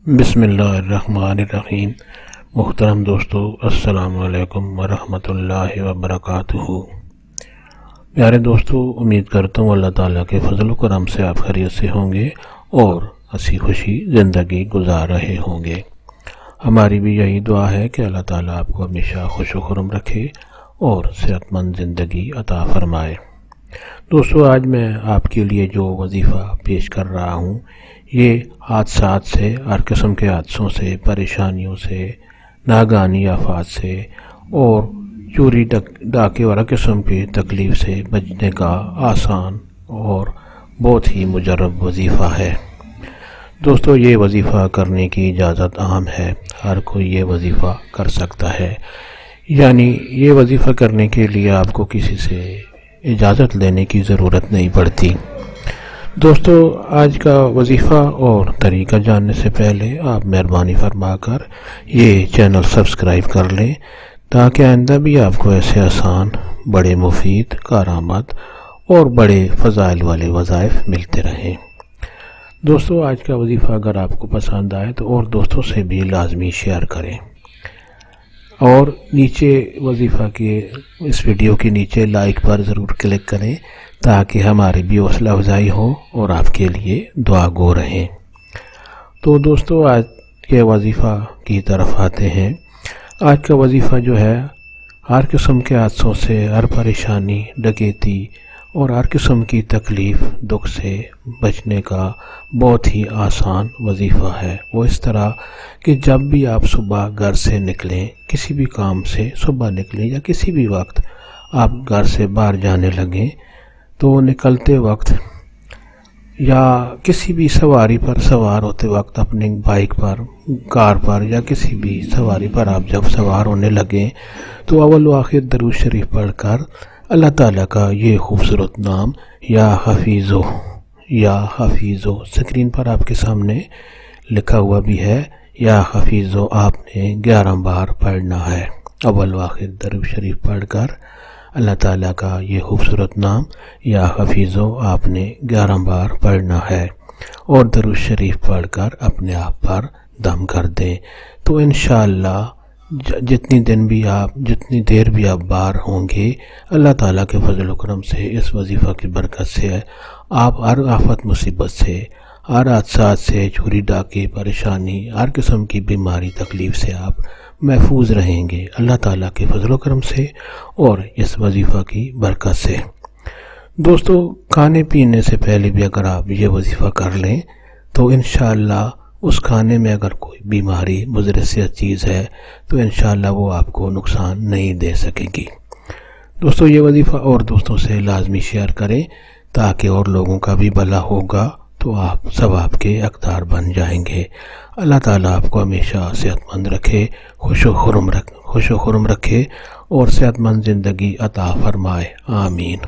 بسم اللہ الرحمن الرحیم۔ محترم دوستو، السلام علیکم ورحمۃ اللہ وبرکاتہ۔ پیارے دوستو، امید کرتا ہوں اللہ تعالیٰ کے فضل و کرم سے آپ خیریت سے ہوں گے اور ہنسی خوشی زندگی گزار رہے ہوں گے۔ ہماری بھی یہی دعا ہے کہ اللہ تعالیٰ آپ کو ہمیشہ خوش و خرم رکھے اور صحت مند زندگی عطا فرمائے۔ دوستو، آج میں آپ کے لیے جو وظیفہ پیش کر رہا ہوں، یہ حادثات سے، ہر قسم کے حادثوں سے، پریشانیوں سے، ناگہانی آفات سے اور چوری ڈاکے اور ہر قسم کی تکلیف سے بچنے کا آسان اور بہت ہی مجرب وظیفہ ہے۔ دوستو، یہ وظیفہ کرنے کی اجازت عام ہے، ہر کوئی یہ وظیفہ کر سکتا ہے، یعنی یہ وظیفہ کرنے کے لیے آپ کو کسی سے اجازت لینے کی ضرورت نہیں پڑتی۔ دوستو، آج کا وظیفہ اور طریقہ جاننے سے پہلے آپ مہربانی فرما کر یہ چینل سبسکرائب کر لیں تاکہ آئندہ بھی آپ کو ایسے آسان، بڑے مفید، کارآمد اور بڑے فضائل والے وظائف ملتے رہیں۔ دوستو، آج کا وظیفہ اگر آپ کو پسند آئے تو اور دوستوں سے بھی لازمی شیئر کریں، اور نیچے وظیفہ کے اس ویڈیو کے نیچے لائک پر ضرور کلک کریں تاکہ ہماری بھی حوصلہ افزائی ہو اور آپ کے لیے دعا گو رہیں۔ تو دوستو، آج کے وظیفہ کی طرف آتے ہیں۔ آج کا وظیفہ جو ہے، ہر قسم کے حادثوں سے، ہر پریشانی، ڈکیتی اور ہر قسم کی تکلیف، دکھ سے بچنے کا بہت ہی آسان وظیفہ ہے۔ وہ اس طرح کہ جب بھی آپ صبح گھر سے نکلیں، کسی بھی کام سے صبح نکلیں یا کسی بھی وقت آپ گھر سے باہر جانے لگیں، تو نکلتے وقت یا کسی بھی سواری پر سوار ہوتے وقت، اپنے بائک پر، کار پر یا کسی بھی سواری پر آپ جب سوار ہونے لگیں تو اول و آخر درود شریف پڑھ کر اللہ تعالیٰ کا یہ خوبصورت نام یا حفیظو سکرین پر آپ کے سامنے لکھا ہوا بھی ہے، یا حفیظو، آپ نے 11 بار پڑھنا ہے۔ اول و آخر درود شریف پڑھ کر اللہ تعالیٰ کا یہ خوبصورت نام یا حفیظو آپ نے 11 بار پڑھنا ہے، اور درود شریف پڑھ کر اپنے آپ پر دم کر دیں۔ تو انشاءاللہ جتنی دیر بھی آپ باہر ہوں گے، اللہ تعالیٰ کے فضل و کرم سے، اس وظیفہ کی برکت سے آپ ہر آفت مصیبت سے، ہر حادثات سے، چوری ڈاکے، پریشانی، ہر قسم کی بیماری تکلیف سے آپ محفوظ رہیں گے، اللہ تعالیٰ کے فضل و کرم سے اور اس وظیفہ کی برکت سے۔ دوستو، کھانے پینے سے پہلے بھی اگر آپ یہ وظیفہ کر لیں تو انشاءاللہ اس کھانے میں اگر کوئی بیماری مضر چیز ہے تو انشاءاللہ وہ آپ کو نقصان نہیں دے سکے گی۔ دوستو، یہ وظیفہ اور دوستوں سے لازمی شیئر کریں تاکہ اور لوگوں کا بھی بھلا ہوگا تو آپ ثواب کے حقدار بن جائیں گے۔ اللہ تعالیٰ آپ کو ہمیشہ صحت مند رکھے، خوش و خرم رکھے اور صحت مند زندگی عطا فرمائے، آمین۔